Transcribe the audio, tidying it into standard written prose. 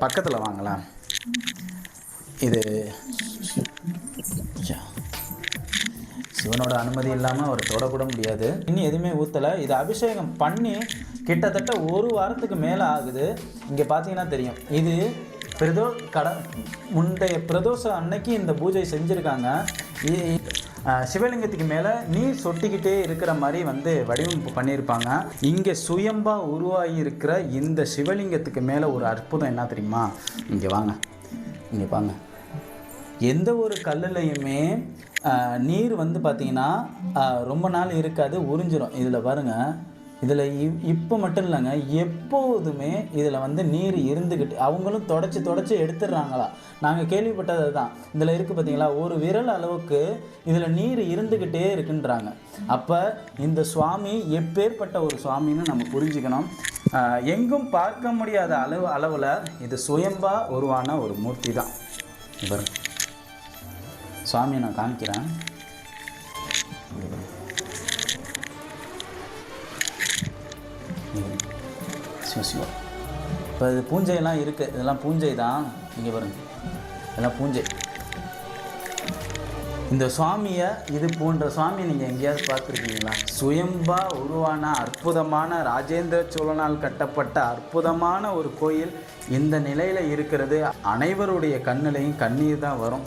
பக்கத்தில் வாங்கலாம். இது சிவனோட அனுமதி இல்லாமல் அவர் தொடக்கூட முடியாது. இன்னும் எதுவுமே ஊற்றலை. இது அபிஷேகம் பண்ணி கிட்டத்தட்ட 1 வாரத்துக்கு மேலே ஆகுது. இங்கே பார்த்தீங்கன்னா தெரியும். இது முந்தைய பிரதோஷம் அன்னைக்கு இந்த பூஜை செஞ்சுருக்காங்க. சிவலிங்கத்துக்கு மேலே நீர் சொட்டிக்கிட்டே இருக்கிற மாதிரி வடிவமைப்பு பண்ணியிருப்பாங்க. இங்கே சுயம்பா உருவாகி இருக்கிற இந்த சிவலிங்கத்துக்கு மேலே ஒரு அற்புதம் என்ன தெரியுமா? இங்கே வாங்க, இங்கே பாங்க. எந்த ஒரு கல்லுலையுமே நீர் பார்த்திங்கன்னா ரொம்ப நாள் இருக்காது, உறிஞ்சிரும். இதில் பாருங்கள், இதில் இப்போ மட்டும் இல்லைங்க, எப்போதுமே இதில் நீர் இருந்துக்கிட்டு அவங்களும் தொடச்சி எடுத்துடுறாங்களா. நாங்கள் கேள்விப்பட்டது தான். இதில் இருக்குது பார்த்தீங்களா, ஒரு விரல் அளவுக்கு இதில் நீர் இருந்துக்கிட்டே இருக்குன்றாங்க. அப்போ இந்த சுவாமி எப்பேற்பட்ட ஒரு சுவாமின்னு நம்ம புரிஞ்சுக்கணும். எங்கும் பார்க்க முடியாத அளவில் இது சுயம்பா உருவான ஒரு மூர்த்தி தான். இவர் சுவாமியை நான் காமிக்கிறேன். சிவா இப்போ இது பூஞ்சையெல்லாம் இருக்குது. இதெல்லாம் பூஞ்சை தான். இங்கே பாருங்க, இதெல்லாம் பூஞ்சை. இந்த சுவாமியை, இது போன்ற சுவாமியை நீங்கள் எங்கேயாவது பார்த்துருக்கீங்களா? சுயம்பா உருவான அற்புதமான ராஜேந்திர சோழனால் கட்டப்பட்ட அற்புதமான ஒரு கோயில் இந்த நிலையில் இருக்கிறது. அனைவருடைய கண்ணிலையும் கண்ணீர் தான் வரும்.